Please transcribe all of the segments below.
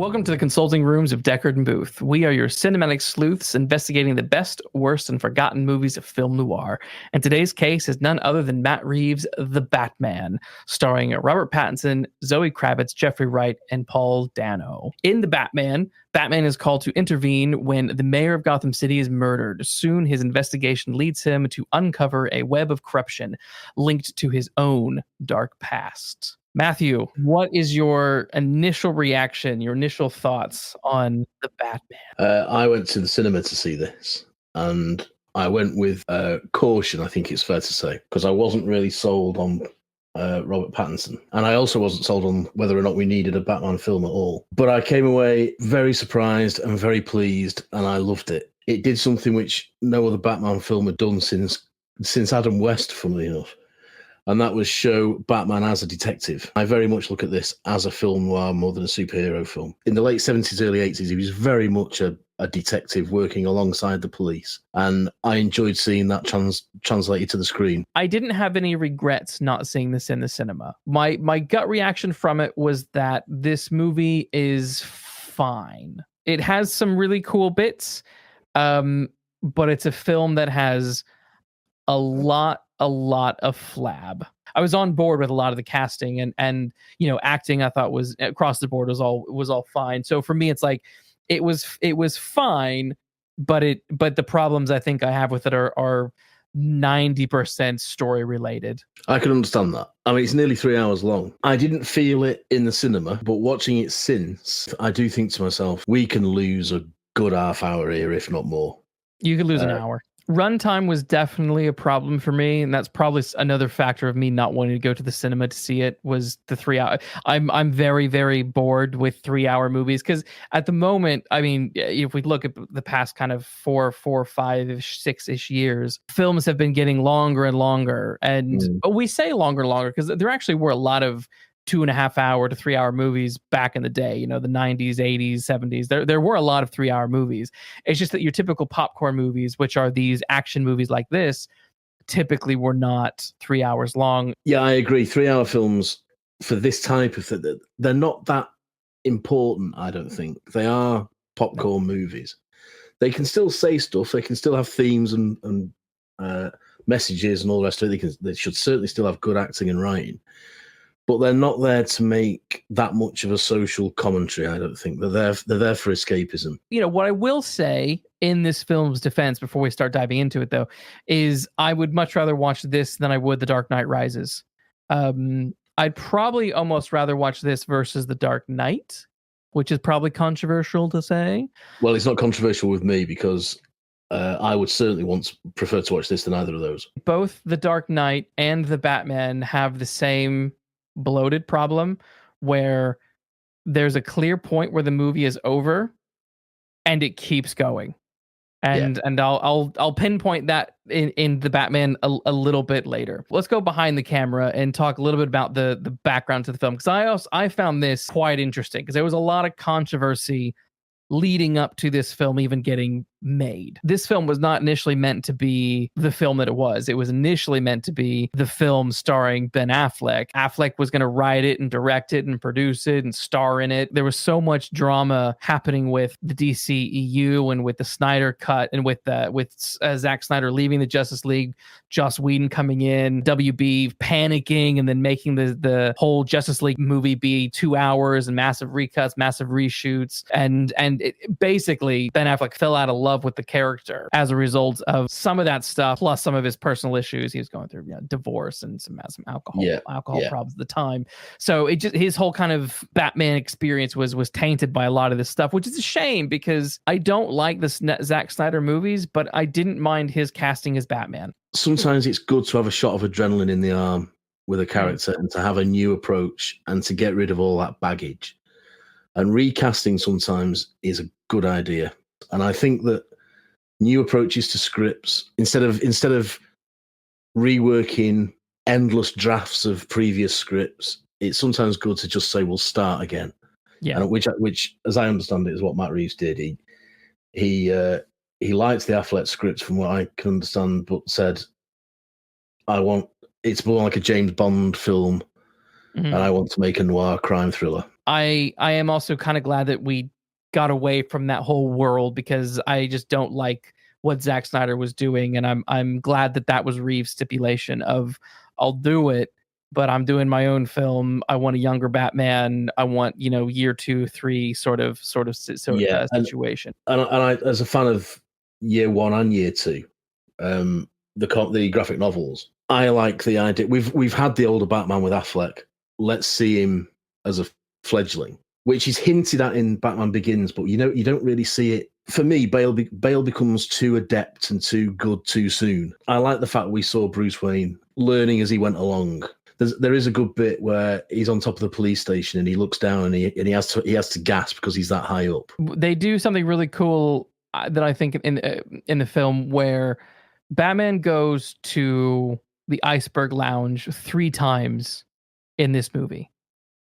Welcome to the consulting rooms of Deckard and Booth. We are your cinematic sleuths investigating the best, worst, and forgotten movies of film noir. And today's case is none other than Matt Reeves The Batman, starring Robert Pattinson, Zoe Kravitz, Jeffery Wright, and Paul Dano. In The Batman, Batman is called to intervene when the mayor of Gotham City is murdered. Soon, his investigation leads him to uncover a web of corruption linked to his own dark past. Matthew, what is your initial reaction, your initial thoughts on The Batman? I went to the cinema to see this, and I went with caution, I think it's fair to say, because I wasn't really sold on Robert Pattinson. And I also wasn't sold on whether or not we needed a Batman film at all. But I came away very surprised and very pleased, and I loved it. It did something which no other Batman film had done since Adam West, funnily enough. And that was show Batman as a detective. I very much look at this as a film noir more than a superhero film. In the late 70s, early 80s, he was very much a detective working alongside the police. And I enjoyed seeing that translated to the screen. I didn't have any regrets not seeing this in the cinema. My gut reaction from it was that this movie is fine. It has some really cool bits, but it's a film that has a lot of flab. I was on board with a lot of the casting and acting. I thought was across the board was all fine. So for me, it's like it was fine, but the problems I think I have with it are 90% story related. I can understand that. I mean, it's nearly 3 hours long. I didn't feel it in the cinema, but watching it since, I do think to myself, we can lose a good half hour here, if not more. You could lose an hour. Runtime was definitely a problem for me, and that's probably another factor of me not wanting to go to the cinema to see it was the 3 hour. I'm very, very bored with 3 hour movies because at the moment, I mean, if we look at the past kind of 4, 5, 6-ish years, films have been getting longer and longer, and we say longer and longer because there actually were a lot of 2.5 hour to 3 hour movies back in the day, the 90s, 80s, 70s. There were a lot of 3 hour movies. It's just that your typical popcorn movies, which are these action movies like this, typically were not 3 hours long. Yeah, I agree. 3 hour films for this type of thing, they're not that important, I don't think. They are popcorn movies. They can still say stuff. They can still have themes and messages and all the rest of it. They should certainly still have good acting and writing. But they're not there to make that much of a social commentary, I don't think. They're there for escapism. What I will say in this film's defense, before we start diving into it, though, is I would much rather watch this than I would The Dark Knight Rises. I'd probably almost rather watch this versus The Dark Knight, which is probably controversial to say. Well, it's not controversial with me because I would certainly prefer to watch this than either of those. Both The Dark Knight and The Batman have the same bloated problem where there's a clear point where the movie is over and it keeps going. And I'll pinpoint that in The Batman a little bit later. Let's go behind the camera and talk a little bit about the background to the film, because I found this quite interesting because there was a lot of controversy leading up to this film even getting made. This film was not initially meant to be the film that it was. It was initially meant to be the film starring Ben Affleck. Affleck was going to write it and direct it and produce it and star in it. There was so much drama happening with the DCEU and with the Snyder cut and with Zack Snyder leaving the Justice League, Joss Whedon coming in, WB panicking and then making the whole Justice League movie be 2 hours and massive recuts, massive reshoots. And basically Ben Affleck fell out of love with the character as a result of some of that stuff, plus some of his personal issues. He was going through divorce and some alcohol problems at the time. So his whole kind of Batman experience was tainted by a lot of this stuff, which is a shame because I don't like the Zack Snyder movies, but I didn't mind his casting as Batman. Sometimes it's good to have a shot of adrenaline in the arm with a character and to have a new approach and to get rid of all that baggage. And recasting sometimes is a good idea. And I think that new approaches to scripts, instead of reworking endless drafts of previous scripts, it's sometimes good to just say, we'll start again. Yeah. And which, as I understand it, is what Matt Reeves did. He liked the Affleck script from what I can understand, but said, it's more like a James Bond film, and I want to make a noir crime thriller. I am also kind of glad that we got away from that whole world, because I just don't like what Zack Snyder was doing, and I'm glad that that was Reeves' stipulation of, I'll do it, but I'm doing my own film. I want a younger Batman. I want, year 2, 3 Yeah, situation. and I, as a fan of year 1 and year 2, the graphic novels, I like the idea. We've had the older Batman with Affleck. Let's see him as a fledgling, which is hinted at in Batman Begins, but you don't really see it. For me, Bale becomes too adept and too good too soon. I like the fact we saw Bruce Wayne learning as he went along. There is a good bit where he's on top of the police station and he looks down and he has to gasp because he's that high up. They do something really cool that I think in the film, where Batman goes to the Iceberg Lounge 3 times in this movie.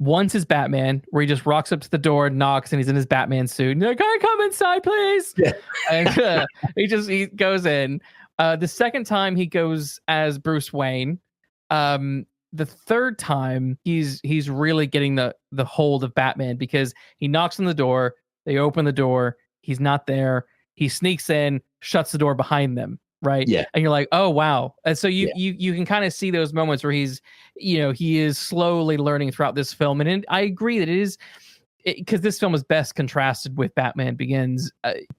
Once is Batman, where he just rocks up to the door, knocks, and he's in his Batman suit. And like, can I come inside, please? Yeah. And he goes in. The second time he goes as Bruce Wayne. The third time he's really getting the hold of Batman, because he knocks on the door. They open the door. He's not there. He sneaks in, shuts the door behind them. Right. Yeah. And you're like, oh, wow. And so you can kind of see those moments where he is slowly learning throughout this film. And I agree that it is, because this film is best contrasted with Batman Begins.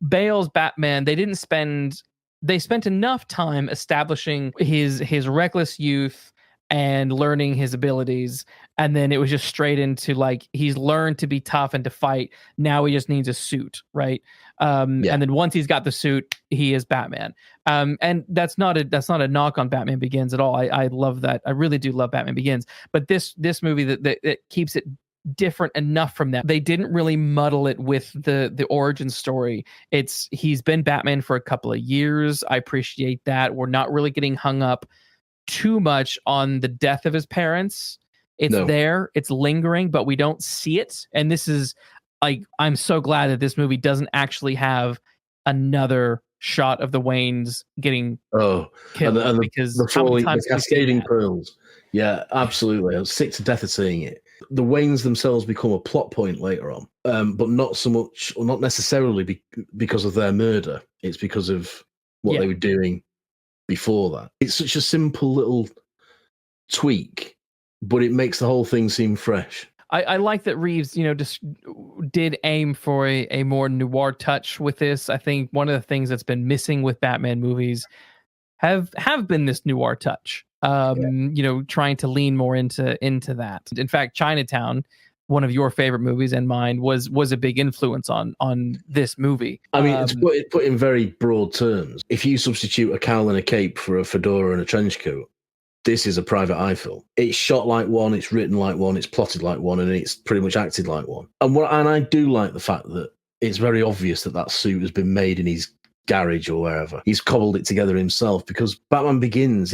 Bale's Batman, they spent enough time establishing his reckless youth and learning his abilities, and then it was just straight into, like, he's learned to be tough and to fight. Now he just needs a suit, right? And then once he's got the suit, he is Batman. And that's not a knock on Batman Begins at all. I love that. I really do love Batman Begins. But this movie that keeps it different enough from that. They didn't really muddle it with the origin story. He's been Batman for a couple of years. I appreciate that. We're not really getting hung up too much on the death of his parents. It's there, it's lingering, but we don't see it. And this is, like, I'm so glad that this movie doesn't actually have another shot of the Waynes getting killed, because the cascading pearls. Yeah, absolutely. I was sick to death of seeing it. The Waynes themselves become a plot point later on, but not so much, or not necessarily because of their murder. It's because of what they were doing before that. It's such a simple little tweak, but it makes the whole thing seem fresh. I like that Reeves, just did aim for a more noir touch with this. I think one of the things that's been missing with Batman movies have been this noir touch. Trying to lean more into that. In fact, Chinatown, one of your favorite movies and mine, was a big influence on this movie. I mean, it's put in very broad terms. If you substitute a cowl and a cape for a fedora and a trench coat, this is a Private Eye film. It's shot like one, it's written like one, it's plotted like one, and it's pretty much acted like one. And I do like the fact that it's very obvious that suit has been made in his garage or wherever. He's cobbled it together himself, because Batman Begins,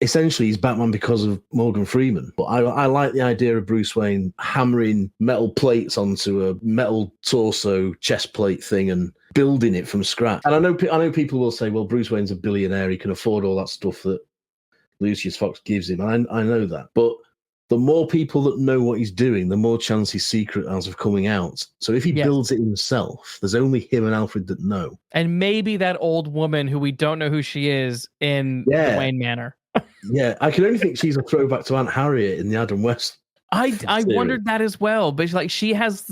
essentially he's Batman because of Morgan Freeman. But I like the idea of Bruce Wayne hammering metal plates onto a metal torso chest plate thing and building it from scratch. And I know people will say, well, Bruce Wayne's a billionaire, he can afford all that stuff that Lucius Fox gives him. I know that. But the more people that know what he's doing, the more chance his secret has of coming out. So if he builds it himself, there's only him and Alfred that know. And maybe that old woman who we don't know who she is in the Wayne Manor. Yeah, I can only think she's a throwback to Aunt Harriet in the Adam West. I wondered that as well, but she has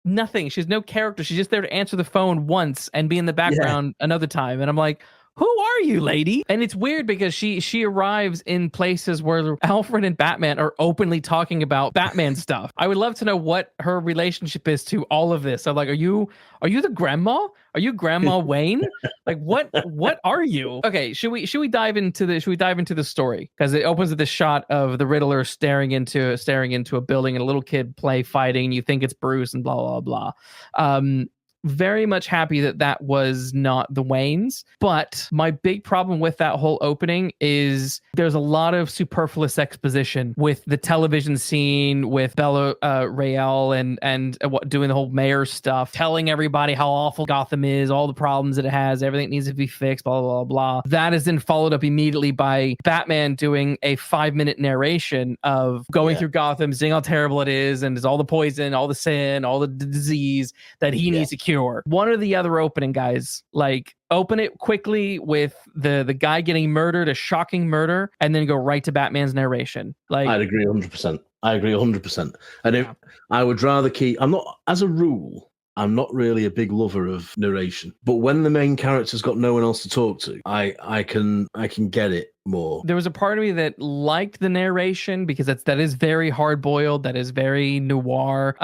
nothing. She's no character. She's just there to answer the phone once and be in the background another time. And I'm like, who are you, lady? And it's weird because she arrives in places where Alfred and Batman are openly talking about Batman stuff. I would love to know what her relationship is to all of this. I'm like, are you the grandma? Are you Grandma Wayne? Like, what are you? Okay, should we dive into the story? Because it opens with this shot of the Riddler staring into a building and a little kid fighting, and you think it's Bruce and blah blah blah. very much happy that that was not the Waynes. But my big problem with that whole opening is there's a lot of superfluous exposition with the television scene with Bella Real and what doing the whole mayor stuff, telling everybody how awful Gotham is, all the problems that it has, everything needs to be fixed, blah, blah, blah, blah. That is then followed up immediately by Batman doing a 5-minute narration of going through Gotham, seeing how terrible it is, and it's all the poison, all the sin, all the disease that he needs to cure. One or the other opening, guys. Like, open it quickly with the guy getting murdered, a shocking murder, and then go right to Batman's narration. Like, I'd agree 100%. I agree 100%. And if I would rather keep, I'm not, as a rule, I'm not really a big lover of narration, but when the main character's got no one else to talk to, I can get it more. There was a part of me that liked the narration because that is very hard boiled, that is very noir.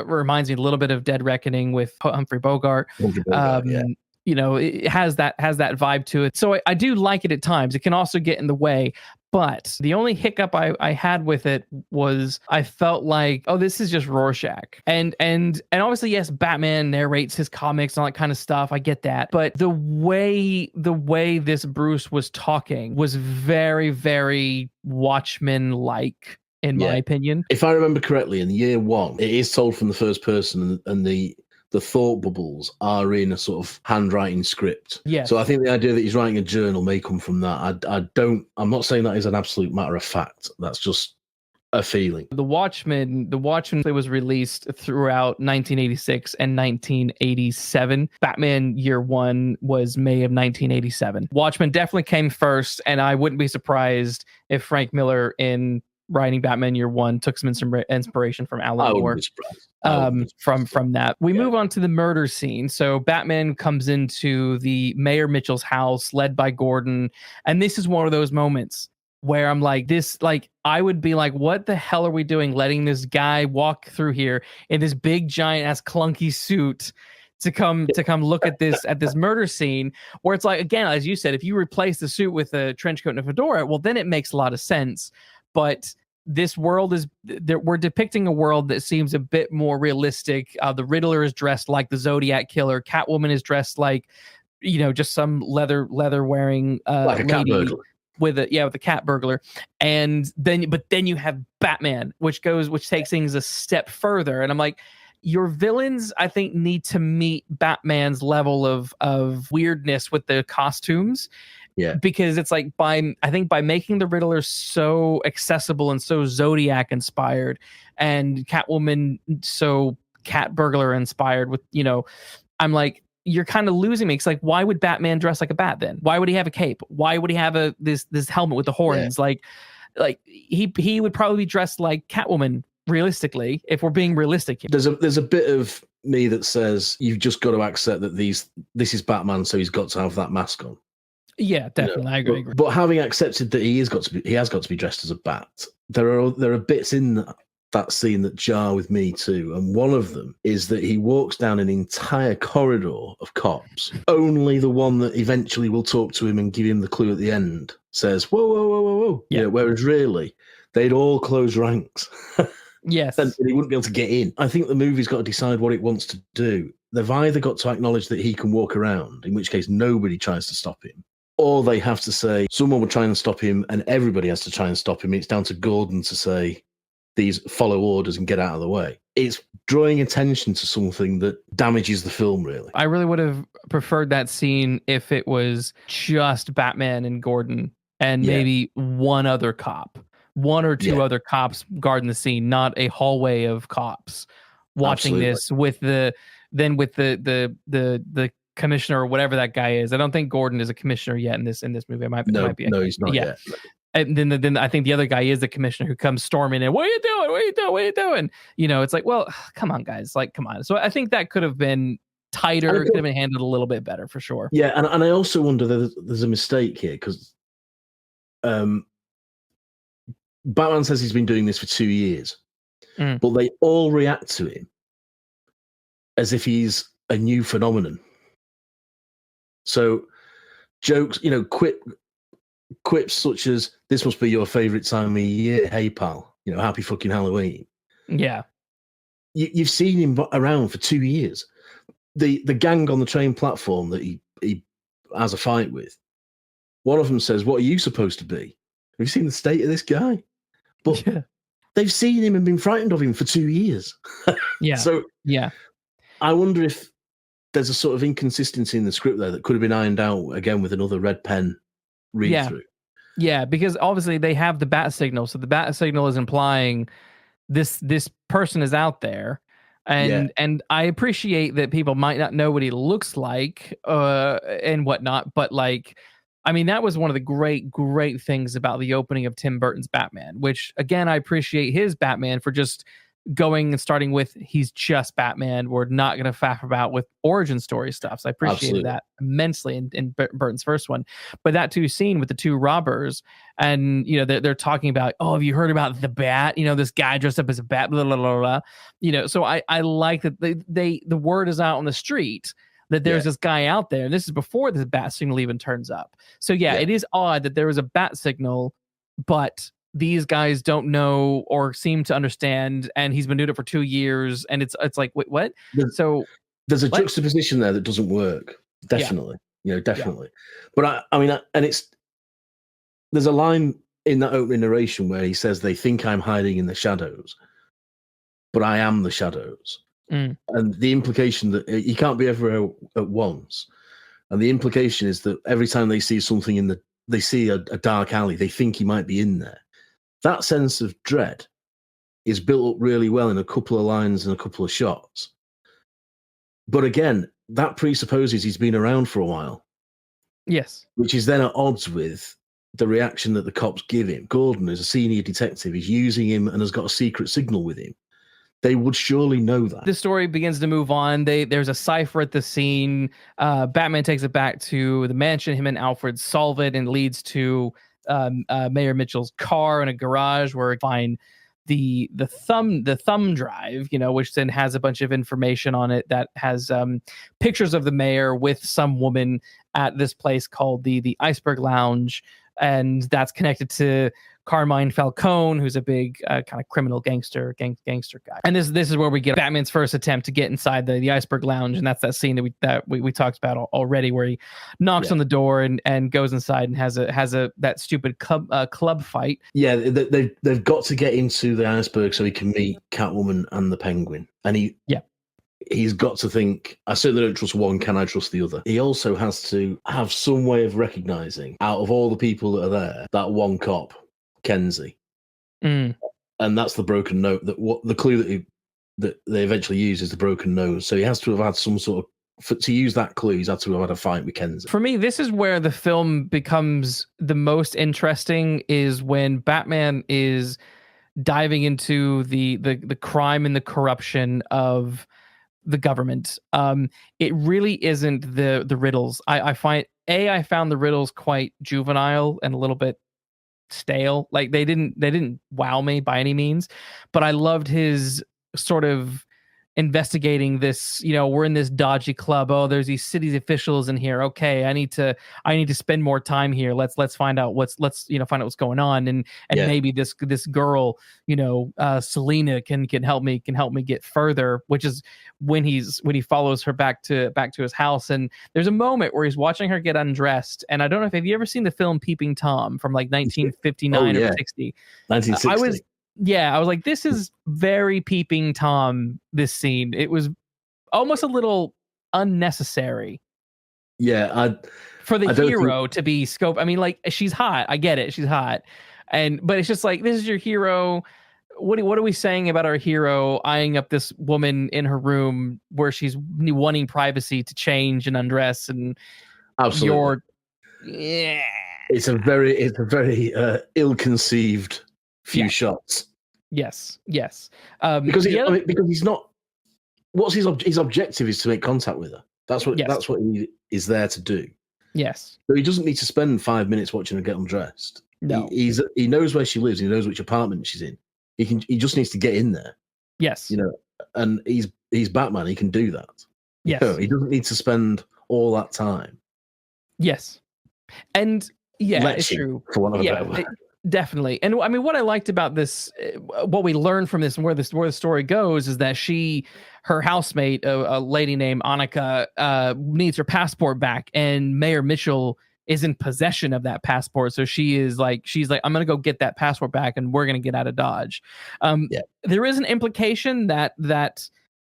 Reminds me a little bit of Dead Reckoning with Humphrey Bogart. You know, it has that vibe to it. So I do like it at times. It can also get in the way. But the only hiccup I had with it was I felt like, oh, this is just Rorschach. And obviously, yes, Batman narrates his comics and all that kind of stuff. I get that. But the way this Bruce was talking was very, very Watchmen-like, in my opinion. If I remember correctly, in year one, it is told from the first person, and the thought bubbles are in a sort of handwriting script. Yeah. So I think the idea that he's writing a journal may come from that. I'm not saying that is an absolute matter of fact. That's just a feeling. The Watchmen was released throughout 1986 and 1987. Batman Year One was May of 1987. Watchmen definitely came first, and I wouldn't be surprised if Frank Miller in writing Batman Year One took some inspiration from Alan Moore. From that. We move on to the murder scene. So Batman comes into the Mayor Mitchell's house led by Gordon. And this is one of those moments where I'm like, I would be like, what the hell are we doing letting this guy walk through here in this big giant ass clunky suit to come look at this murder scene, where it's like, again, as you said, if you replace the suit with a trench coat and a fedora, well, then it makes a lot of sense. But this world we're depicting a world that seems a bit more realistic. The Riddler is dressed like the Zodiac killer. Catwoman is dressed like, just some leather wearing like a cat burglar with a cat burglar. And then you have Batman, which takes things a step further. And I'm like, your villains, I think, need to meet Batman's level of weirdness with the costumes. Yeah, because it's like by making the Riddler so accessible and so Zodiac inspired, and Catwoman so cat burglar inspired with, I'm like, you're kind of losing me. It's like, why would Batman dress like a bat then? Why would he have a cape? Why would he have this helmet with the horns? Yeah. Like he would probably be dressed like Catwoman, realistically, if we're being realistic here. There's a bit of me that says you've just got to accept that this is Batman, so he's got to have that mask on. Yeah, definitely. I agree. But having accepted that he has got to be dressed as a bat, there are bits in that scene that jar with me too. And one of them is that he walks down an entire corridor of cops. Only the one that eventually will talk to him and give him the clue at the end says, whoa, whoa, whoa, whoa, whoa. Yeah. Whereas really, they'd all close ranks. Yes. And he wouldn't be able to get in. I think the movie's got to decide what it wants to do. They've either got to acknowledge that he can walk around, in which case nobody tries to stop him, or they have to say someone will try and stop him and everybody has to try and stop him. It's down to Gordon to say, these follow orders and get out of the way. It's drawing attention to something that damages the film, really. I really would have preferred that scene if it was just Batman and Gordon and maybe one other cop. One or two other cops guarding the scene, not a hallway of cops watching this with the commissioner or whatever that guy is. I don't think Gordon is a commissioner yet in this movie. It might be. No, he's not yet. And then I think the other guy is the commissioner who comes storming in. What are you doing? What are you doing? What are you doing? It's like, well, come on, guys. Like, come on. So I think that could have been tighter. It could have been handled a little bit better for sure. Yeah, and I also wonder that there's a mistake here because Batman says he's been doing this for 2 years, but they all react to him as if he's a new phenomenon. So jokes, quips such as, this must be your favorite time of year, hey pal, happy fucking Halloween. Yeah. You've seen him around for 2 years. the gang on the train platform that he has a fight with, one of them says, "What are you supposed to be? Have you seen the state of this guy?" But they've seen him and been frightened of him for 2 years. Yeah. So yeah. I wonder if there's a sort of inconsistency in the script there that could have been ironed out again with another red pen read through. Yeah, because obviously they have the bat signal, so the bat signal is implying this person is out there, and I appreciate that people might not know what he looks like and whatnot, but like, I mean, that was one of the great things about the opening of Tim Burton's Batman, which again, I appreciate his Batman for just going and starting with he's just Batman. We're not going to faff about with origin story stuff. So I appreciated that immensely in Burton's first one. But that too scene with the two robbers, and you know they're talking about, oh, have you heard about the Bat? You know, this guy dressed up as a bat. Blah blah blah blah. You know, so I like that the word is out on the street that there's this guy out there. And this is before the bat signal even turns up. So it is odd that there was a bat signal, but these guys don't know or seem to understand, and he's been doing it for 2 years, and it's like, wait, what? There's a juxtaposition there that doesn't work. Definitely, definitely. But I mean, and there's a line in that opening narration where he says, "They think I'm hiding in the shadows, but I am the shadows." And the implication that you can't be everywhere at once, and the implication is that every time they see something they see a dark alley, they think he might be in there. That sense of dread is built up really well in a couple of lines and a couple of shots. But again, that presupposes he's been around for a while. Yes. Which is then at odds with the reaction that the cops give him. Gordon, as a senior detective, is using him and has got a secret signal with him. They would surely know that. The story begins to move on. There's a cipher at the scene. Batman takes it back to the mansion. Him and Alfred solve it, and leads to Mayor Mitchell's car in a garage where we find the thumb drive, which then has a bunch of information on it that has pictures of the mayor with some woman at this place called the Iceberg Lounge, and that's connected to Carmine Falcone, who's a big kind of criminal gangster guy. And this is where we get Batman's first attempt to get inside the Iceberg Lounge, and that's that scene that we talked about already, where he knocks on the door and goes inside and has that stupid club fight. Yeah, they've got to get into the iceberg so he can meet Catwoman and the Penguin, and he's got to think, I certainly don't trust one, can I trust the other? He also has to have some way of recognizing, out of all the people that are there, that one cop, Kenzie. And that's the broken note. The clue that they eventually use is the broken nose. So he has to have had some sort of, to use that clue, he's had to have had a fight with Kenzie. For me, this is where the film becomes the most interesting, is when Batman is diving into the crime and the corruption of the government. It really isn't the riddles. I found the riddles quite juvenile and a little bit stale. Like they didn't wow me by any means, but I loved his sort of investigating this. We're in this dodgy club. Oh, there's these city officials in here. Okay, I need to spend more time here. Let's find out what's going on, and maybe this girl, Selena can help me get further, which is when he follows her back to his house. And there's a moment where he's watching her get undressed, and I don't know if have you ever seen the film Peeping Tom from like 1959 or 60. 1960. I was like, this is very Peeping Tom, this scene. It was almost a little unnecessary. Yeah, for the hero to be scope. I mean, like, she's hot. I get it. She's hot. But it's just like, this is your hero. What are we saying about our hero eyeing up this woman in her room where she's wanting privacy to change and undress? And absolutely. It's a very ill-conceived few shots. Yes. Because he's not. What's his objective is to make contact with her. That's what he is there to do. Yes. So he doesn't need to spend 5 minutes watching her get undressed. No. He knows where she lives. He knows which apartment she's in. He just needs to get in there. Yes. And he's Batman. He can do that. Yes. He doesn't need to spend all that time. Yes. And it's true. For one of a better word. Definitely. And I mean, what I liked about this, what we learned from this and where the story goes is that her housemate, a lady named Annika, needs her passport back, and Mayor Mitchell is in possession of that passport. So she's like, I'm going to go get that passport back and we're going to get out of Dodge. There is an implication that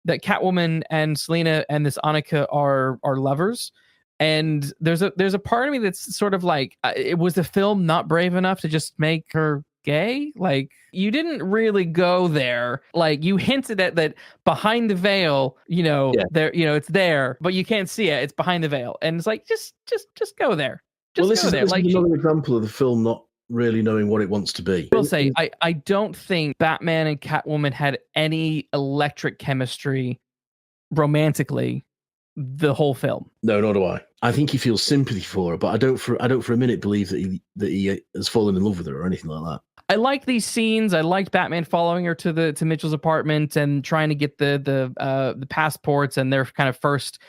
Catwoman and Selina and this Annika are lovers. And there's a part of me that's sort of like, was the film not brave enough to just make her gay? Like, you didn't really go there. Like, you hinted at that behind the veil, there, it's there, but you can't see it. It's behind the veil, and it's like, just go there. This is another example of the film not really knowing what it wants to be. I will say, I don't think Batman and Catwoman had any electric chemistry romantically the whole film. No, nor do I. I think he feels sympathy for her, but I don't for a minute believe that he has fallen in love with her or anything like that. I like these scenes. I liked Batman following her to Mitchell's apartment and trying to get the passports and their kind of first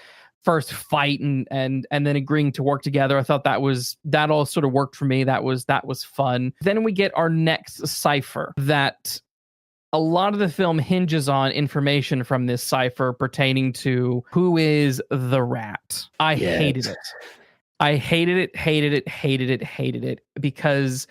fight and then agreeing to work together. I thought that all sort of worked for me. That was fun. Then we get our next cipher that a lot of the film hinges on information from this cipher pertaining to who is the Rat. I hated it. I hated it because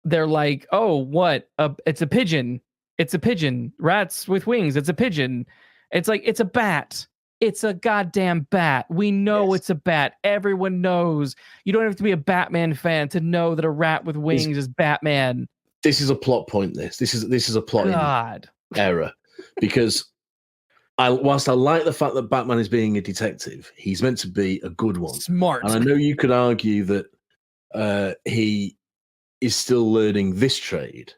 they're like, oh, what? It's a pigeon. It's a pigeon. Rats with wings. It's a pigeon. It's like, it's a bat. It's a goddamn bat. We know it's a bat. Everyone knows. You don't have to be a Batman fan to know that a rat with wings is Batman. This is a plot point. This is a plot error, because whilst I like the fact that Batman is being a detective, he's meant to be a good one, smart. And I know you could argue that he is still learning this trade,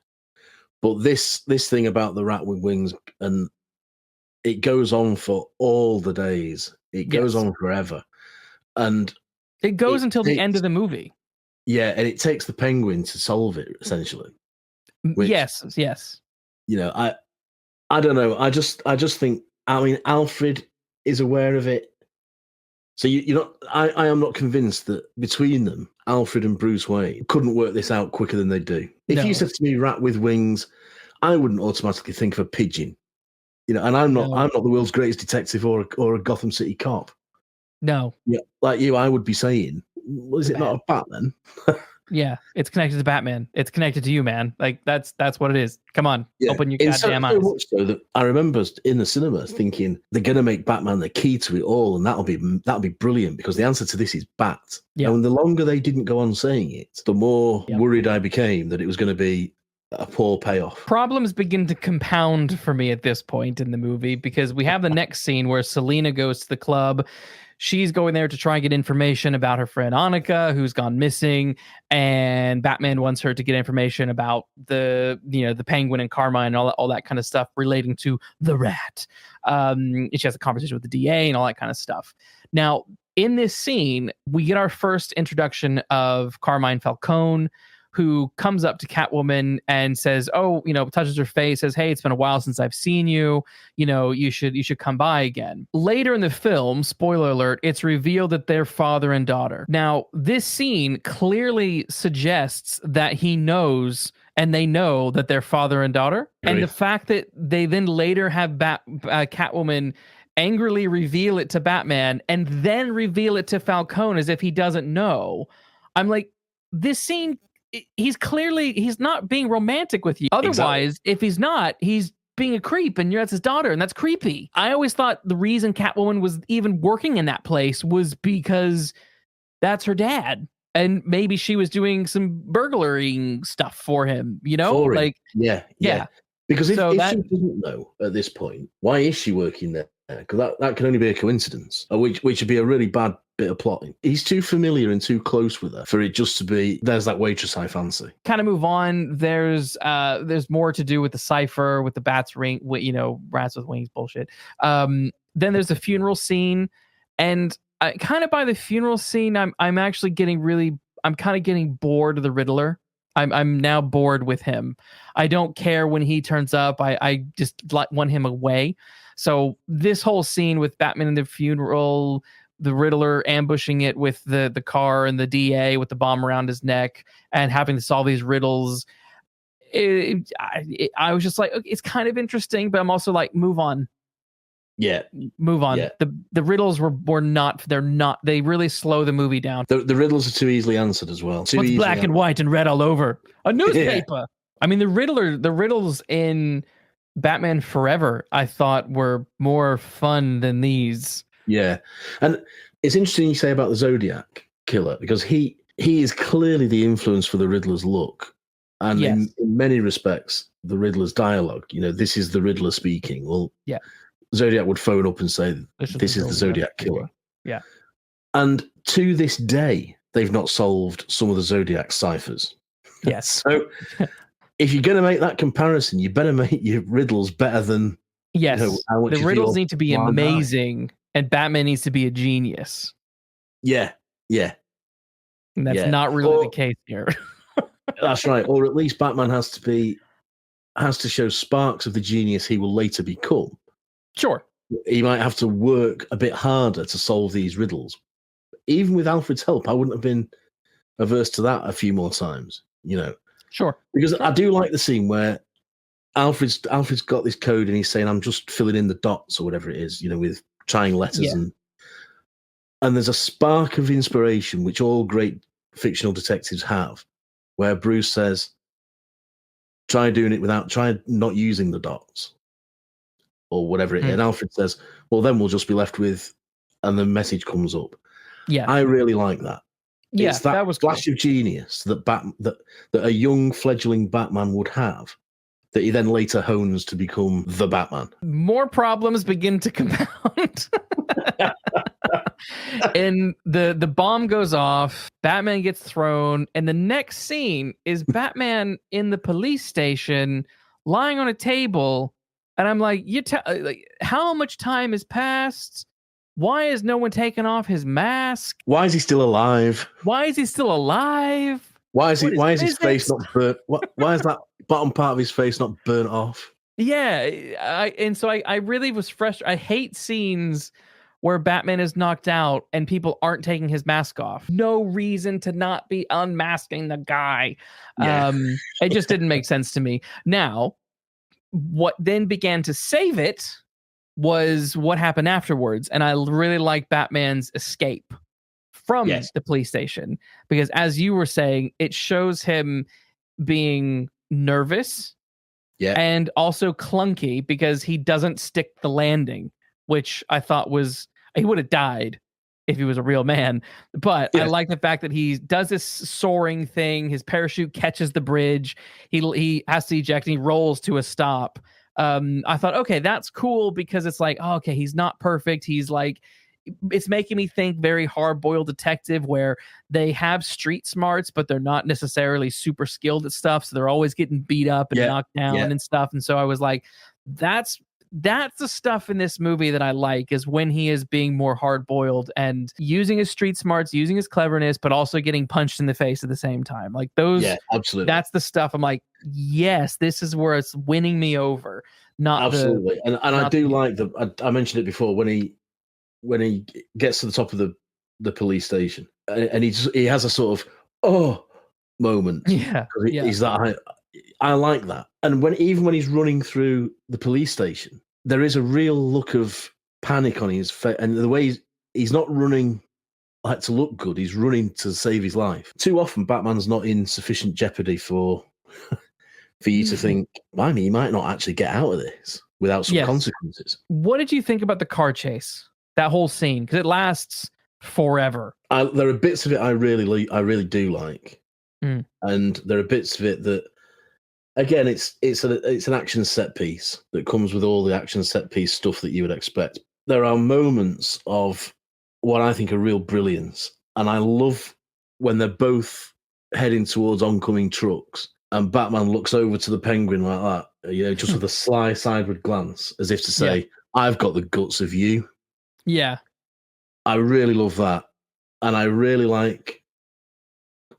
but this thing about the rat with wings, and it goes on for all the days. It goes on forever, and it goes until the end of the movie. Yeah, and it takes the Penguin to solve it, essentially. Which, yes. I don't know. I just think. I mean, Alfred is aware of it, so I am not convinced that between them, Alfred and Bruce Wayne couldn't work this out quicker than they do. If you said to me "rat with wings," I wouldn't automatically think of a pigeon. And I'm not the world's greatest detective or a Gotham City cop. No. Yeah, like you, I would be saying, well, is it not a bat then? Yeah, it's connected to Batman. It's connected to you, man. Like that's what it is. Come on, open your goddamn eyes. So much so that I remember in the cinema thinking they're going to make Batman the key to it all, and that'll be brilliant because the answer to this is bat. Yeah. And the longer they didn't go on saying it, the more worried I became that it was going to be a poor payoff. Problems begin to compound for me at this point in the movie because we have the next scene where Selina goes to the club. She's going there to try and get information about her friend Annika, who's gone missing, and Batman wants her to get information about the Penguin and Carmine and all that kind of stuff relating to the Rat. She has a conversation with the DA and all that kind of stuff. Now, in this scene, we get our first introduction of Carmine Falcone, who comes up to Catwoman and says, touches her face, says, "Hey, it's been a while since I've seen you. You should come by again." Later in the film, spoiler alert, it's revealed that they're father and daughter. Now, this scene clearly suggests that he knows and they know that they're father and daughter. Right. And the fact that they then later have Catwoman angrily reveal it to Batman and then reveal it to Falcone as if he doesn't know. I'm like, this scene, he's not being romantic with you. Otherwise, if he's not, he's being a creep, and that's his daughter, and that's creepy. I always thought the reason Catwoman was even working in that place was because that's her dad, and maybe she was doing some burglaring stuff for him. Yeah. Because if she doesn't know at this point, why is she working there? Because that can only be a coincidence, which would be a really bad bit of plotting. He's too familiar and too close with her for it just to be, there's that waitress I fancy. Kind of move on. There's more to do with the cipher, with the rats with wings bullshit. Then there's the funeral scene, and kind of by the funeral scene, I'm kind of getting bored of the Riddler. I'm now bored with him. I don't care when he turns up. I just want him away. So this whole scene with Batman and the funeral, the Riddler ambushing it with the car and the DA with the bomb around his neck and having to solve these riddles. I was just like, okay, it's kind of interesting, but I'm also like, move on. Yeah. Move on. Yeah. The riddles were not, they really slow the movie down. The riddles are too easily answered as well. What's black and white and red all over? A newspaper. Yeah. I mean, the riddles in Batman Forever, I thought were more fun than these. Yeah. And it's interesting you say about the Zodiac killer, because he is clearly the influence for the Riddler's look. And yes. in many respects, the Riddler's dialogue, this is the Riddler speaking. Well, yeah. Zodiac would phone up and say, this is the Zodiac killer. Yeah. And to this day, they've not solved some of the Zodiac ciphers. Yes. So if you're going to make that comparison, you better make your riddles better than... Yes. The riddles need to be amazing, and Batman needs to be a genius. Yeah. Yeah. And that's not really the case here. That's right. Or at least Batman has to show sparks of the genius he will later become. Sure. He might have to work a bit harder to solve these riddles. Even with Alfred's help, I wouldn't have been averse to that a few more times, Sure. Because I do like the scene where Alfred's got this code and he's saying, I'm just filling in the dots or whatever it is, with trying letters. And there's a spark of inspiration, which all great fictional detectives have, where Bruce says, try not using the dots or whatever it is. And Alfred says, well, then we'll just be left with, and the message comes up. Yeah. I really like that. Yeah, it's that was flash of genius that a young fledgling Batman would have, that he then later hones to become the Batman. More problems begin to compound. And the bomb goes off, Batman gets thrown, and the next scene is Batman in the police station lying on a table, and I'm like, how much time has passed? Why is no one taking off his mask? Why is he still alive? Why is his face not burnt? Why is that bottom part of his face not burnt off? Yeah, I really was frustrated. I hate scenes where Batman is knocked out and people aren't taking his mask off. No reason to not be unmasking the guy. Yeah. It just didn't make sense to me. Now, what then began to save it was what happened afterwards. And I really like Batman's escape from the police station, because as you were saying, it shows him being nervous and also clunky because he doesn't stick the landing, which I thought he would have died if he was a real man. But I like the fact that he does this soaring thing. His parachute catches the bridge. He has to eject and he rolls to a stop. I thought, okay, that's cool, because it's like, oh, okay, he's not perfect. He's like, it's making me think very hard-boiled detective, where they have street smarts, but they're not necessarily super skilled at stuff. So they're always getting beat up and knocked down and stuff. And so I was like, that's the stuff in this movie that I like, is when he is being more hard-boiled and using his street smarts, using his cleverness, but also getting punched in the face at the same time. Like those, absolutely. That's the stuff I'm like, yes, this is where it's winning me over. Not absolutely. And I do like I mentioned it before, when he gets to the top of the police station and he has a sort of moment. He's that I like that. And even when he's running through the police station, there is a real look of panic on his face, and the way he's not running like to look good, he's running to save his life. Too often Batman's not in sufficient jeopardy for you to think, he might not actually get out of this without some consequences. What did you think about the car chase? That whole scene, because it lasts forever. There are bits of it I really do like, and there are bits of it that, again, it's an action set piece that comes with all the action set piece stuff that you would expect. There are moments of what I think are real brilliance, and I love when they're both heading towards oncoming trucks, and Batman looks over to the Penguin like that, just with a sly sideward glance, as if to say, "I've got the guts of you." Yeah. I really love that. And I really like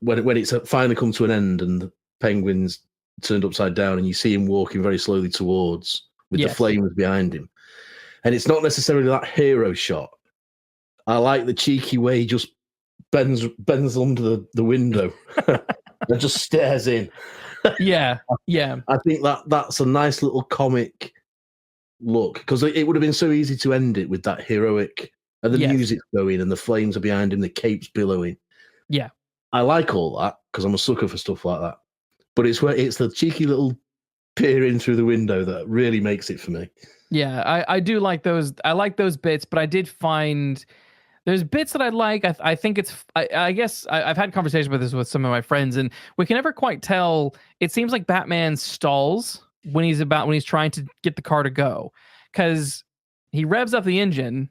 when it's finally come to an end and the Penguin's turned upside down and you see him walking very slowly towards, with the flames behind him. And it's not necessarily that hero shot. I like the cheeky way he just bends under the window and just stares in. Yeah. I think that's a nice little comic look, because it would have been so easy to end it with that heroic, and the music's going and the flames are behind him, the cape's billowing. Yeah. I like all that because I'm a sucker for stuff like that. But it's the cheeky little peering through the window that really makes it for me. Yeah, I do like those. I like those bits, but I did find there's bits that I like. I think it's. I guess I've had conversations with this with some of my friends, and we can never quite tell. It seems like Batman stalls when he's trying to get the car to go, because he revs up the engine,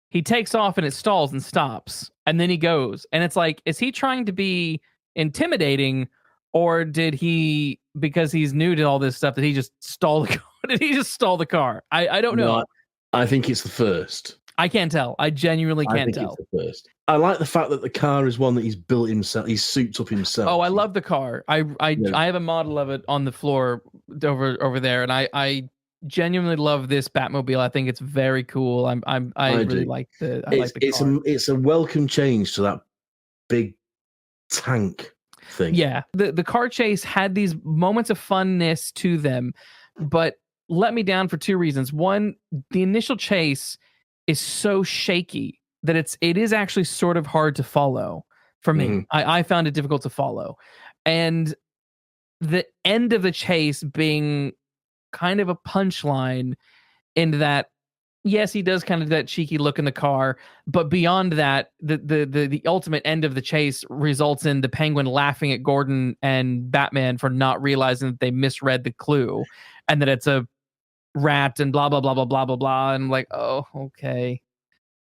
he takes off, and it stalls and stops, and then he goes, and it's like, is he trying to be intimidating, or did he, because he's new to all this stuff, did he just stall the car? Did he just stall the car? I don't know. No, I think it's the first. I can't tell. I genuinely can't tell. It's the first. I like the fact that the car is one that he's built himself. He's souped up himself. Oh, I love the car. I have a model of it on the floor over there, and I genuinely love this Batmobile. I think it's very cool. I really like the car. It's a welcome change to that big tank thing. Yeah, the car chase had these moments of funness to them, but let me down for two reasons. One, the initial chase is so shaky that it is actually sort of hard to follow for me. Mm-hmm. I found it difficult to follow. And the end of the chase being kind of a punchline in that, yes, he does kind of that cheeky look in the car, but beyond that, the ultimate end of the chase results in the Penguin laughing at Gordon and Batman for not realizing that they misread the clue and that it's a rat and blah blah blah blah blah blah blah. And I'm like, oh, okay.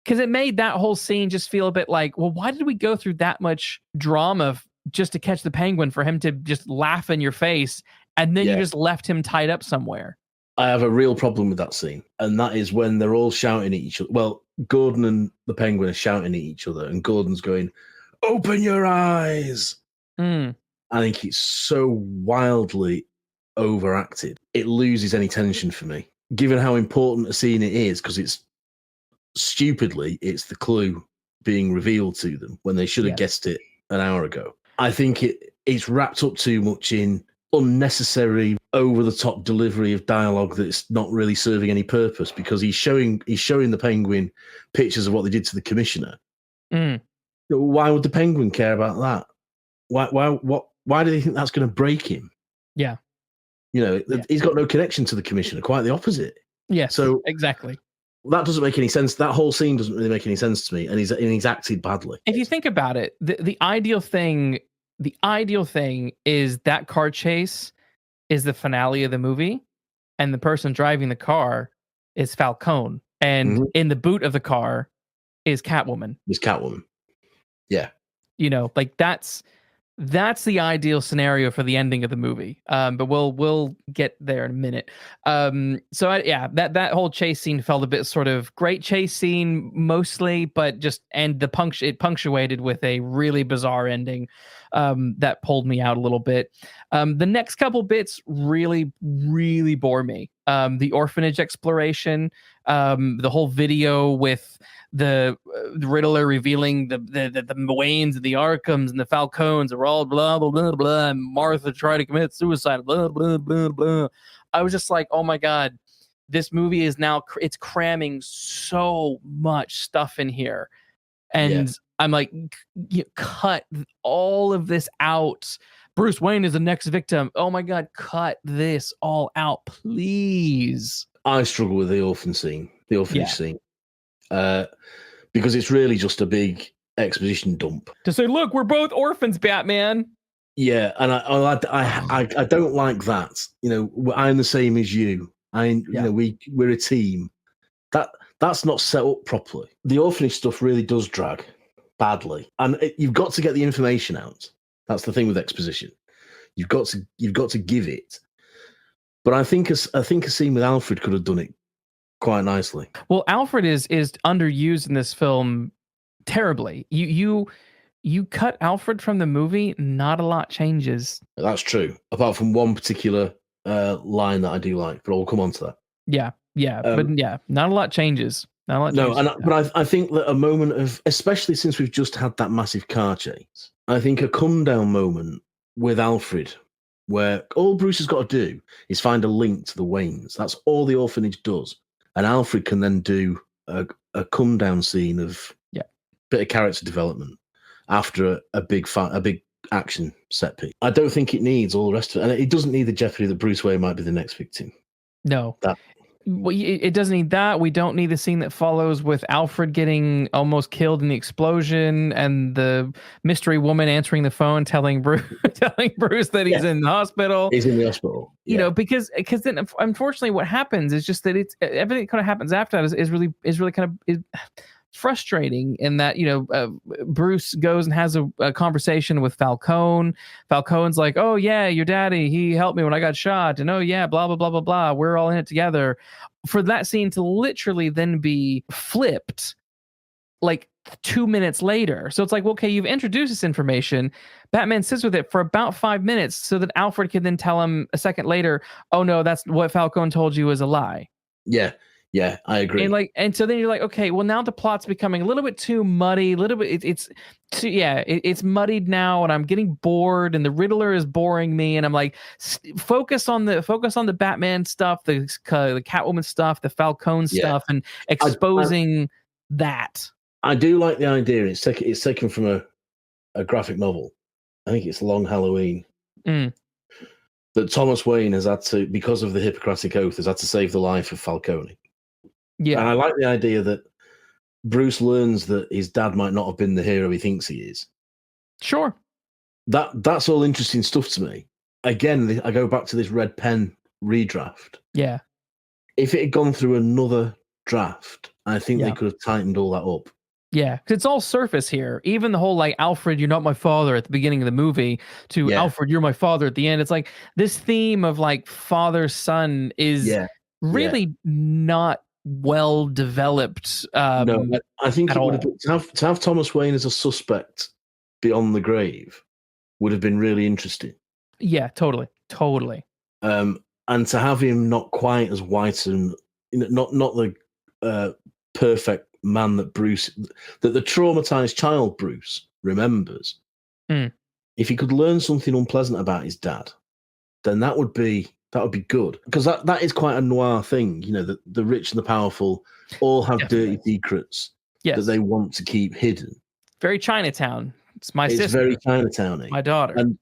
Because it made that whole scene just feel a bit like, well, why did we go through that much drama just to catch the Penguin, for him to just laugh in your face, and then you just left him tied up somewhere? I have a real problem with that scene, and that is when they're all shouting at each other. Well, Gordon and the Penguin are shouting at each other, and Gordon's going, "Open your eyes!" I think it's so wildly overacted. It loses any tension for me, given how important a scene it is, because it's the clue being revealed to them when they should have guessed it an hour ago. I think it's wrapped up too much in unnecessary, over-the-top delivery of dialogue that's not really serving any purpose, because he's showing the Penguin pictures of what they did to the commissioner. Why would the Penguin care about that? Why do they think that's going to break him? Yeah. He's got no connection to the commissioner, quite the opposite. Yes, so exactly. That doesn't make any sense. That whole scene doesn't really make any sense to me, and he's acted badly. If you think about it, the ideal thing is that car chase is the finale of the movie, and the person driving the car is Falcone, and in the boot of the car is Catwoman. Is Catwoman. Yeah. Like that's the ideal scenario for the ending of the movie. But we'll get there in a minute. That whole chase scene felt a bit sort of great chase scene mostly, but it punctuated with a really bizarre ending that pulled me out a little bit. The next couple bits really, really bore me. The orphanage exploration, the whole video with the Riddler revealing the Waynes and the Arkhams and the Falcones are all blah blah blah blah, and Martha tried to commit suicide, blah blah blah blah. I was just like, oh my god, this movie is now it's cramming so much stuff in here, and I'm like, cut all of this out. Bruce Wayne is the next victim. Oh my god, cut this all out, please. I struggle with the orphanage scene. Because it's really just a big exposition dump to say, look, we're both orphans, Batman. Yeah, and I don't like that. I'm the same as you. We're a team. That's not set up properly. The orphanage stuff really does drag badly, and you've got to get the information out. That's the thing with exposition. You've got to give it. But I think a scene with Alfred could have done it quite nicely. Well, Alfred is underused in this film terribly. You cut Alfred from the movie, not a lot changes. That's true, apart from one particular line that I do like, but I'll come on to that. Yeah, but not a lot changes. I'll let No, you and say that. but I think that a moment of, especially since we've just had that massive car chase, I think a come down moment with Alfred, where all Bruce has got to do is find a link to the Waynes. That's all the orphanage does, and Alfred can then do a come down scene of bit of character development after a big fight, a big action set piece. I don't think it needs all the rest of it, and it doesn't need the jeopardy that Bruce Wayne might be the next victim. No. That. It doesn't need that. We don't need the scene that follows with Alfred getting almost killed in the explosion and the mystery woman answering the phone telling Bruce that he's in the hospital. He's in the hospital. Yeah. You know, because then unfortunately what happens is just that it's everything that kind of happens after that is really kind of frustrating in that, you know, Bruce goes and has a conversation with Falcone. Falcone's like, oh yeah, your daddy, he helped me when I got shot, and oh yeah, blah blah blah blah blah, we're all in it together. For that scene to literally then be flipped like 2 minutes later. So it's like, okay, you've introduced this information. Batman sits with it for about 5 minutes so that Alfred can then tell him a second later, oh no, that's what Falcone told you is a lie. Yeah, I agree. And so then you're like, okay, well now the plot's becoming a little bit too muddy, a little bit. It's muddied now, and I'm getting bored, and the Riddler is boring me, and I'm like, focus on the Batman stuff, the Catwoman stuff, the Falcone stuff, and exposing that. I do like the idea. It's taken from a graphic novel. I think it's Long Halloween. That Thomas Wayne has had to, because of the Hippocratic Oath, has had to save the life of Falcone. Yeah. And I like the idea that Bruce learns that his dad might not have been the hero he thinks he is. Sure. That's all interesting stuff to me. Again, I go back to this Red Pen redraft. Yeah. If it had gone through another draft, I think they could have tightened all that up. Yeah, because it's all surface here. Even the whole like, Alfred, you're not my father at the beginning of the movie, to Alfred, you're my father at the end. It's like this theme of like father-son is really not well developed. No, I think it would have been, to have Thomas Wayne as a suspect beyond the grave would have been really interesting. Yeah, totally. And to have him not quite as white and not the perfect man that the traumatized child Bruce remembers. If he could learn something unpleasant about his dad, then that would be good, because that is quite a noir thing. You know, the rich and the powerful all have dirty secrets that they want to keep hidden. Very Chinatown. It's sister. Very Chinatown-y. My daughter. And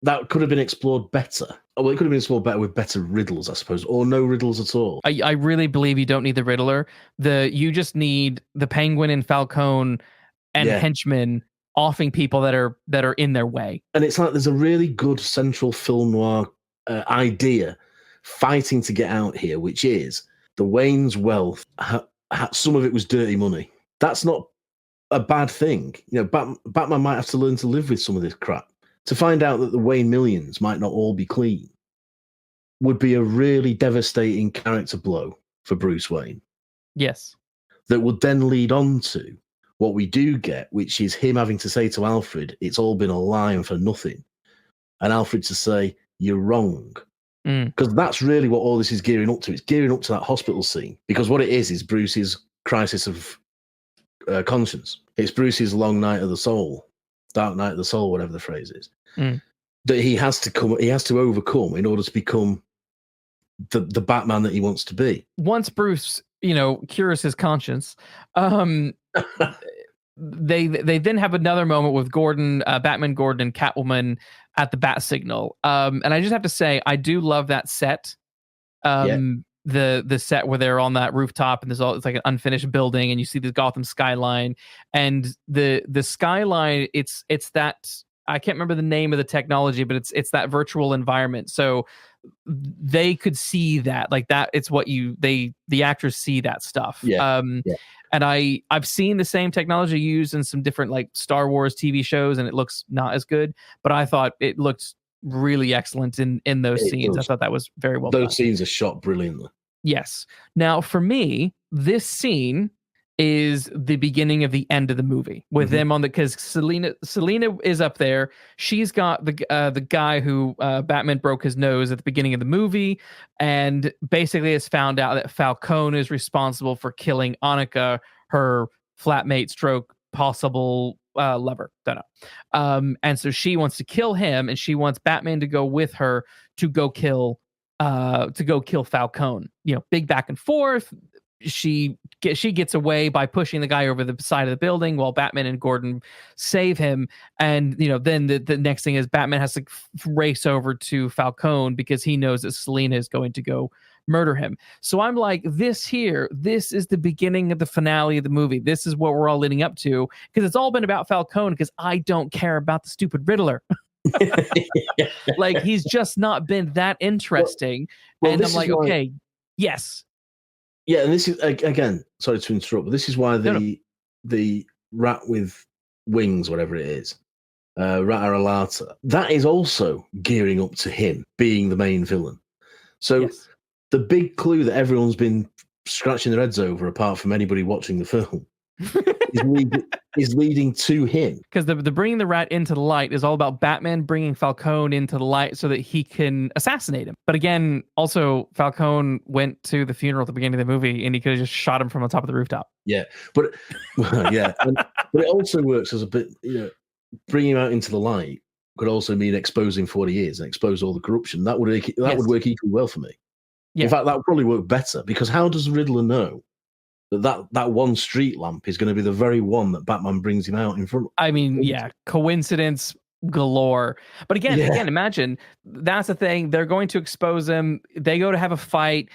that could have been explored better. Well, it could have been explored better with better riddles, I suppose, or no riddles at all. I really believe you don't need the Riddler. You just need the Penguin and Falcone and henchmen offing people that are in their way. And it's like there's a really good central film noir idea fighting to get out here, which is the Wayne's wealth. Some of it was dirty money. That's not a bad thing. You know, Batman might have to learn to live with some of this crap. To find out that the Wayne millions might not all be clean would be a really devastating character blow for Bruce Wayne. Yes. That would then lead on to what we do get, which is him having to say to Alfred, it's all been a lie and for nothing. And Alfred to say, you're wrong. Because that's really what all this is gearing up to. It's gearing up to that hospital scene. Because what it is Bruce's crisis of conscience. It's Bruce's long night of the soul. Dark Night of the Soul, whatever the phrase is, that he has to overcome in order to become the Batman that he wants to be. Once Bruce, cures his conscience, they then have another moment with Gordon, Batman, Gordon, and Catwoman at the Bat Signal. And I just have to say, I do love that set. The set where they're on that rooftop and it's like an unfinished building and you see the Gotham skyline, and the skyline, it's that, I can't remember the name of the technology, but it's that virtual environment. So they could see that, like that. It's what the actors see that stuff. And I've seen the same technology used in some different like Star Wars TV shows, and it looks not as good, but I thought it looked really excellent in those scenes. I thought that was very well done. Those scenes are shot brilliantly. Yes. Now, for me, this scene is the beginning of the end of the movie with them on the, because Selina is up there. She's got the guy who Batman broke his nose at the beginning of the movie, and basically has found out that Falcone is responsible for killing Annika, her flatmate stroke possible lover. Don't know. And so she wants to kill him, and she wants Batman to go with her to go kill Falcone. You know, big back and forth. She gets away by pushing the guy over the side of the building while Batman and Gordon save him. And, you know, then the next thing is Batman has to race over to Falcone because he knows that Selina is going to go murder him. So I'm like, this is the beginning of the finale of the movie. This is what we're all leading up to, because it's all been about Falcone, because I don't care about the stupid Riddler. Like, he's just not been that interesting. Well, and I'm like, okay, yes. Yeah, and this is, again, sorry to interrupt, but this is why the rat with wings, whatever it is, Rata Alata, that is also gearing up to him being the main villain. So the big clue that everyone's been scratching their heads over, apart from anybody watching the film, is leading to him. Because the bringing the rat into the light is all about Batman bringing Falcone into the light so that he can assassinate him. But again, also Falcone went to the funeral at the beginning of the movie, and he could have just shot him from on top of the rooftop. Yeah, but yeah, but it also works as a bit. You know, bringing him out into the light could also mean exposing for what he is and expose all the corruption. That would work equally well for me. Yeah. In fact, that would probably work better, because how does the Riddler know that one street lamp is going to be the very one that Batman brings him out in front of? I mean, yeah, coincidence galore. But again, imagine, that's the thing. They're going to expose him. They go to have a fight.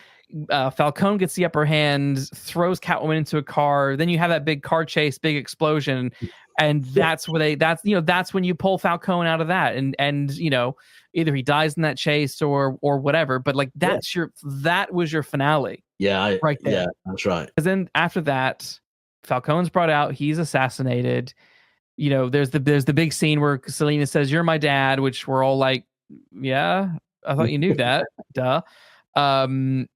Falcone gets the upper hand, throws Catwoman into a car. Then you have that big car chase, big explosion. And that's when you pull Falcone out of that. And you know, either he dies in that chase or whatever. But like, that was your finale. Yeah, right there. Yeah, that's right. Because then after that, Falcone's brought out, he's assassinated. You know, there's the big scene where Selina says, "You're my dad," which we're all like, "Yeah, I thought you knew that." Duh. And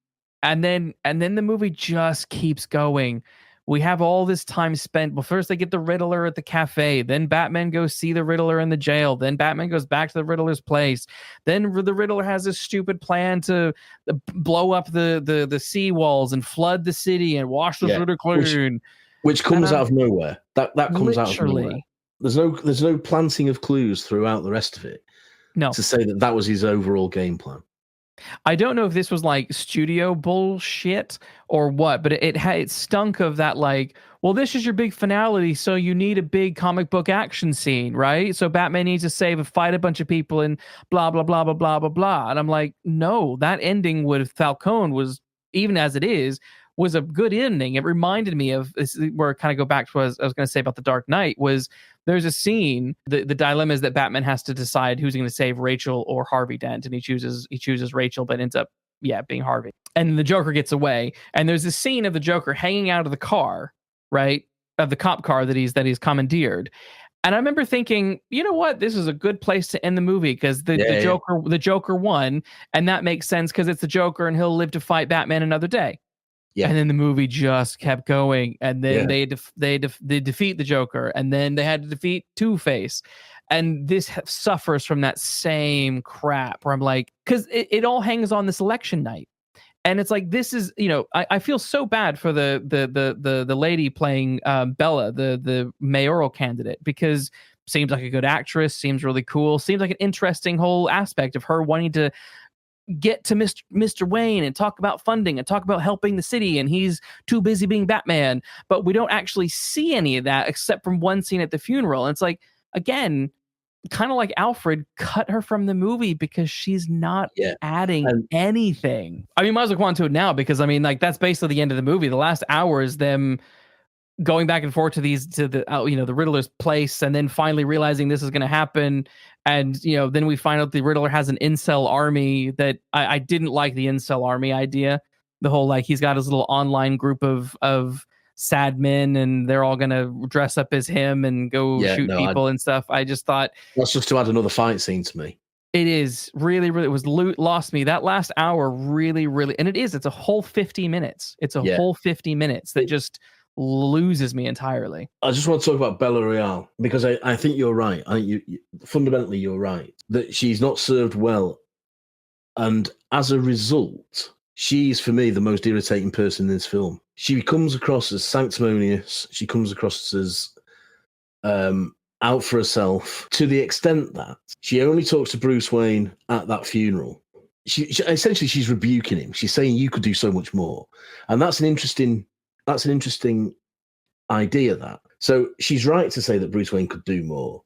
then the movie just keeps going. We have all this time spent. Well, first they get the Riddler at the cafe. Then Batman goes see the Riddler in the jail. Then Batman goes back to the Riddler's place. Then the Riddler has this stupid plan to blow up the sea walls and flood the city and wash the Riddler clean. Which comes out of nowhere. That comes out of nowhere. There's no planting of clues throughout the rest of it. No. To say that was his overall game plan. I don't know if this was like studio bullshit or what, but it stunk of that, like, well, this is your big finale, so you need a big comic book action scene, right? So Batman needs to fight a bunch of people and blah, blah, blah, blah, blah, blah, blah. And I'm like, no, that ending with Falcone was, even as it is, was a good ending. It reminded me of this, where I kind of go back to what I was going to say about The Dark Knight, was there's a scene, the dilemma is that Batman has to decide who's going to save Rachel or Harvey Dent, and he chooses Rachel, but ends up being Harvey. And the Joker gets away, and there's this scene of the Joker hanging out of the car, right, of the cop car that he's commandeered. And I remember thinking, you know what, this is a good place to end the movie, because the Joker won, and that makes sense because it's the Joker and he'll live to fight Batman another day. Yeah. And then the movie just kept going, and then they defeat the Joker, and then they had to defeat Two-Face, and this suffers from that same crap where I'm like, because it all hangs on this election night, and it's like, this is, you know, I feel so bad for the lady playing Bella, the mayoral candidate, because seems like a good actress, seems really cool, seems like an interesting whole aspect of her wanting to get to Mr. Wayne and talk about funding and talk about helping the city, and he's too busy being Batman. But we don't actually see any of that except from one scene at the funeral. And it's like, again, kind of like Alfred, cut her from the movie because she's not adding anything. I mean, might as well go on to it now, because I mean, like, that's basically the end of the movie. The last hour is them going back and forth to the Riddler's place, and then finally realizing this is going to happen. And, you know, then we find out the Riddler has an incel army that I didn't like the incel army idea. The whole, like, he's got his little online group of sad men, and they're all going to dress up as him and go shoot people and stuff. I just thought that's just to add another fight scene to me. It is really, really, it was lost me. That last hour really, really, and it's a whole 50 minutes. It's a whole 50 minutes that just loses me entirely. I just want to talk about Bella Real because I think you're right. I think you fundamentally you're right that she's not served well, and as a result, she's for me the most irritating person in this film. She comes across as sanctimonious. She comes across as out for herself to the extent that she only talks to Bruce Wayne at that funeral. She essentially she's rebuking him. She's saying you could do so much more, and that's an interesting idea. That so she's right to say that Bruce Wayne could do more,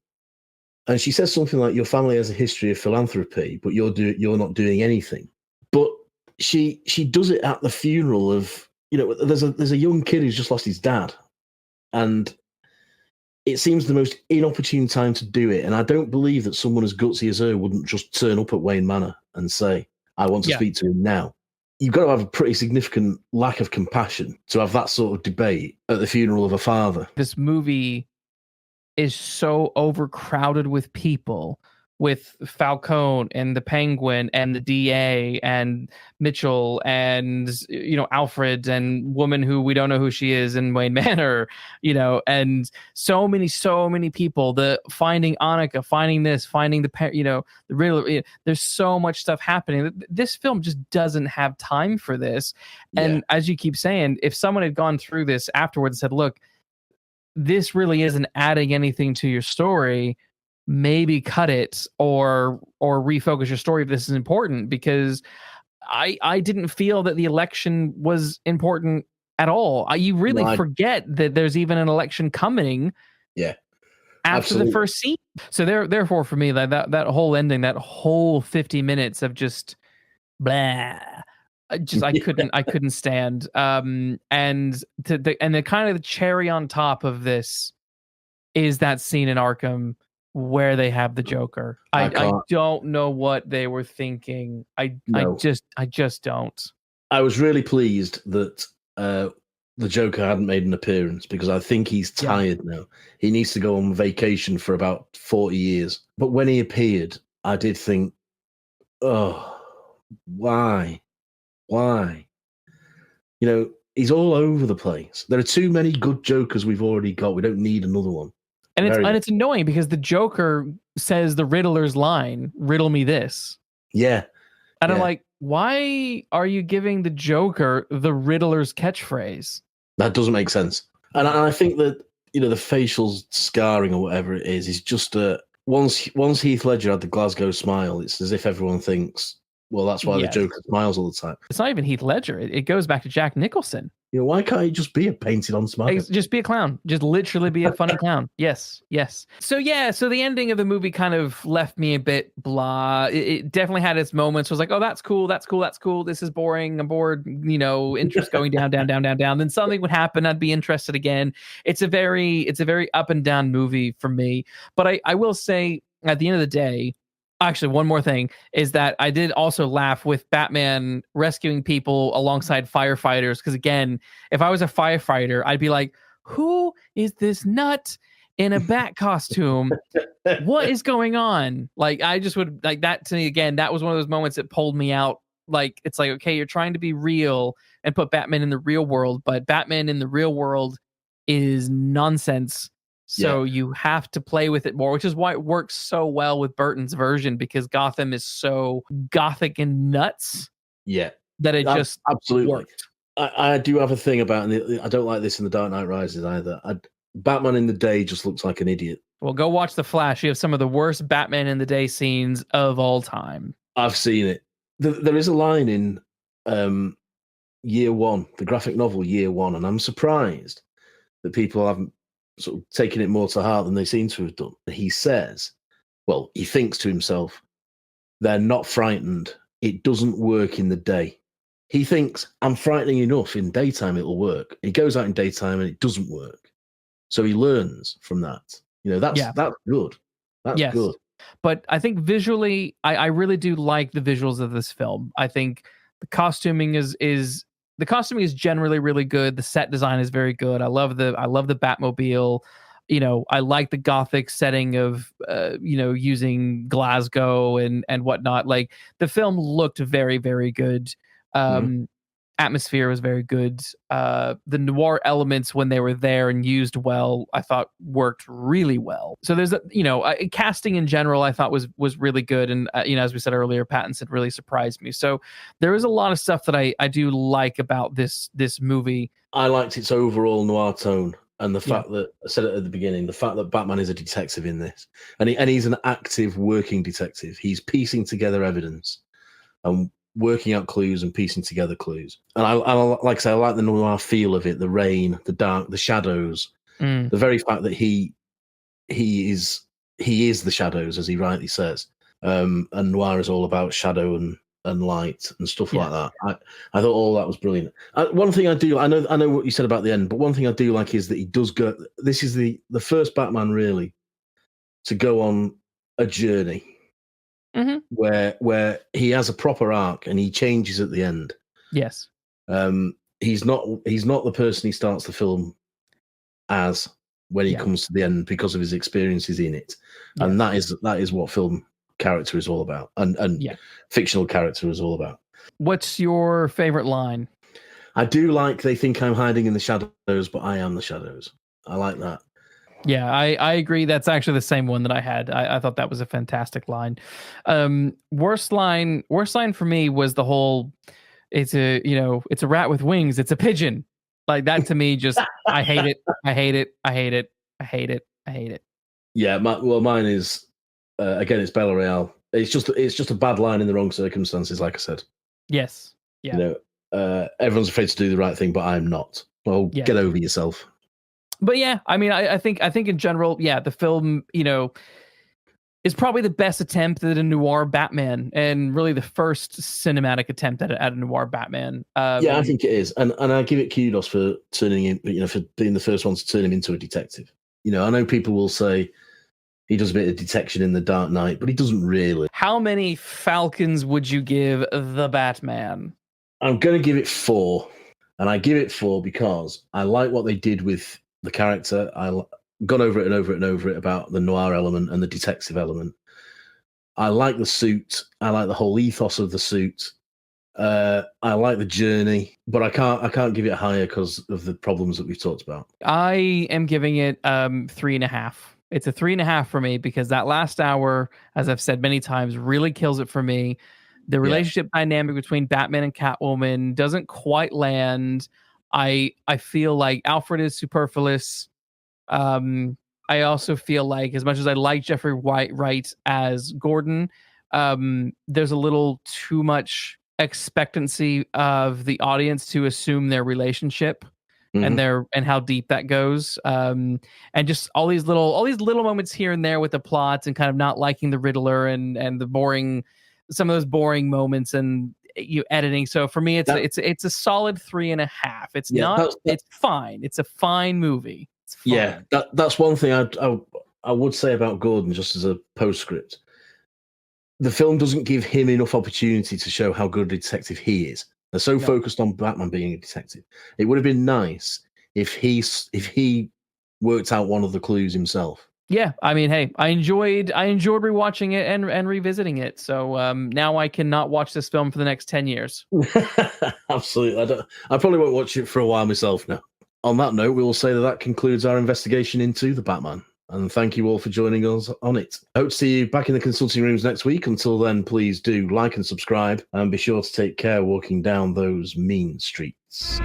and she says something like, "Your family has a history of philanthropy, but you're not doing anything." But she does it at the funeral of there's a young kid who's just lost his dad, and it seems the most inopportune time to do it. And I don't believe that someone as gutsy as her wouldn't just turn up at Wayne Manor and say, I want to speak to him now. You've got to have a pretty significant lack of compassion to have that sort of debate at the funeral of a father. This movie is so overcrowded with people, with Falcone and the Penguin and the DA and Mitchell and Alfred and woman who we don't know who she is in Wayne Manor, and so many people. The finding Annika, finding this, finding the real. There's so much stuff happening. This film just doesn't have time for this. And as you keep saying, if someone had gone through this afterwards and said, "Look, this really isn't adding anything to your story," maybe cut it or refocus your story if this is important, because I didn't feel that the election was important at all. You really forget that there's even an election coming. Yeah. After Absolutely. the first scene. So therefore for me, that whole ending, that whole 50 minutes of just blah. I couldn't stand. And the kind of the cherry on top of this is that scene in Arkham where they have the Joker. I don't know what they were thinking. I just don't. I was really pleased that the Joker hadn't made an appearance, because I think he's tired now. He needs to go on vacation for about 40 years. But when he appeared, I did think, oh, why? He's all over the place. There are too many good Jokers we've already got. We don't need another one. And it's annoying because the Joker says the Riddler's line, "Riddle me this." Yeah. And I'm like, why are you giving the Joker the Riddler's catchphrase? That doesn't make sense. And I think that, the facial scarring or whatever it is just once Heath Ledger had the Glasgow smile, it's as if everyone thinks, well, that's why the Joker smiles all the time. It's not even Heath Ledger. It goes back to Jack Nicholson. Why can't he just be a painted-on smile? Just be a clown. Just literally be a funny clown. Yes. So the ending of the movie kind of left me a bit blah. It definitely had its moments. I was like, oh, that's cool. This is boring. I'm bored. Interest going down. Then something would happen. I'd be interested again. It's a very up and down movie for me. But I will say, at the end of the day, actually, one more thing is that I did also laugh with Batman rescuing people alongside firefighters. Because again, if I was a firefighter, I'd be like, who is this nut in a bat costume? What is going on? Like, I just would like that to me again. That was one of those moments that pulled me out. Like, it's like, okay, you're trying to be real and put Batman in the real world, but Batman in the real world is nonsense. So you have to play with it more, which is why it works so well with Burton's version, because Gotham is so gothic and nuts. Yeah. That it just absolutely worked. I do have a thing about, and I don't like this in The Dark Knight Rises either. Batman in the day just looks like an idiot. Well, go watch The Flash. You have some of the worst Batman in the day scenes of all time. I've seen it. There is a line in Year One, the graphic novel Year One, and I'm surprised that people haven't sort of taken it more to heart than they seem to have done. He says, well, he thinks to himself, they're not frightened. It doesn't work in the day. He thinks, I'm frightening enough. In daytime, it'll work. He goes out in daytime and it doesn't work. So he learns from that. That's good. That's good. But I think visually, I really do like the visuals of this film. I think the costuming is generally really good. The set design is very good. I love the Batmobile. I like the gothic setting of using Glasgow and whatnot. Like, the film looked very, very good. atmosphere was very good. The noir elements, when they were there and used well, I thought worked really well. So there's casting in general I thought was really good, and as we said earlier, Pattinson really surprised me. So there is a lot of stuff that I do like about this movie. I liked its overall noir tone. And the fact that, I said it at the beginning, the fact that Batman is a detective in this, and he's an active working detective. He's piecing together evidence and working out clues and piecing together clues. And I like I say, I like the noir feel of it, the rain, the dark, the shadows, the very fact that he is the shadows, as he rightly says. And noir is all about shadow and light and stuff like that. I thought all that was brilliant. One thing I do, I know what you said about the end, but one thing I do like is that he does go. This is the first Batman really to go on a journey where he has a proper arc and he changes at the end. Yes. He's not the person he starts the film as when he comes to the end because of his experiences in it, and that is what film character is all about, and fictional character is all about. What's your favorite line? I do like they think I'm hiding in the shadows, but I am the shadows. I like that. Yeah, I agree. That's actually the same one that I had. I thought that was a fantastic line. Worst line for me was the whole, it's a rat with wings. It's a pigeon. Like that to me, just, I hate it. I hate it. I hate it. I hate it. I hate it. Yeah. Mine is, again, it's Bella Real. It's just a bad line in the wrong circumstances, like I said. Yes. Yeah. Everyone's afraid to do the right thing, but I'm not. Well, get over yourself. But yeah, I mean, I think in general, the film, is probably the best attempt at a noir Batman, and really the first cinematic attempt at a noir Batman. I think it is, and I give it kudos for turning him, for being the first one to turn him into a detective. I know people will say he does a bit of detection in The Dark Knight, but he doesn't really. How many Falcons would you give The Batman? I'm going to give it 4, and I give it 4 because I like what they did with the character. I gone over it and over it and over it about the noir element and the detective element. I like the suit. I like the whole ethos of the suit. I like the journey, but I can't give it higher because of the problems that we've talked about. I am giving it 3.5. It's a 3.5 for me because that last hour, as I've said many times, really kills it for me. The relationship dynamic between Batman and Catwoman doesn't quite land. I feel like Alfred is superfluous. I also feel like, as much as I like Jeffrey Wright as Gordon, there's a little too much expectancy of the audience to assume their relationship and how deep that goes. And just all these little moments here and there with the plots and kind of not liking the Riddler and some of those boring moments and editing. So for me, it's a solid 3.5. It's fine. It's a fine movie. Yeah, that's one thing I would say about Gordon, just as a postscript. The film doesn't give him enough opportunity to show how good a detective he is. They're so focused on Batman being a detective. It would have been nice if he worked out one of the clues himself. Yeah, I mean, hey, I enjoyed rewatching it and revisiting it. So now I cannot watch this film for the next 10 years. Absolutely, I probably won't watch it for a while myself now. On that note, we will say that concludes our investigation into The Batman. And thank you all for joining us on it. I hope to see you back in the consulting rooms next week. Until then, please do like and subscribe, and be sure to take care walking down those mean streets.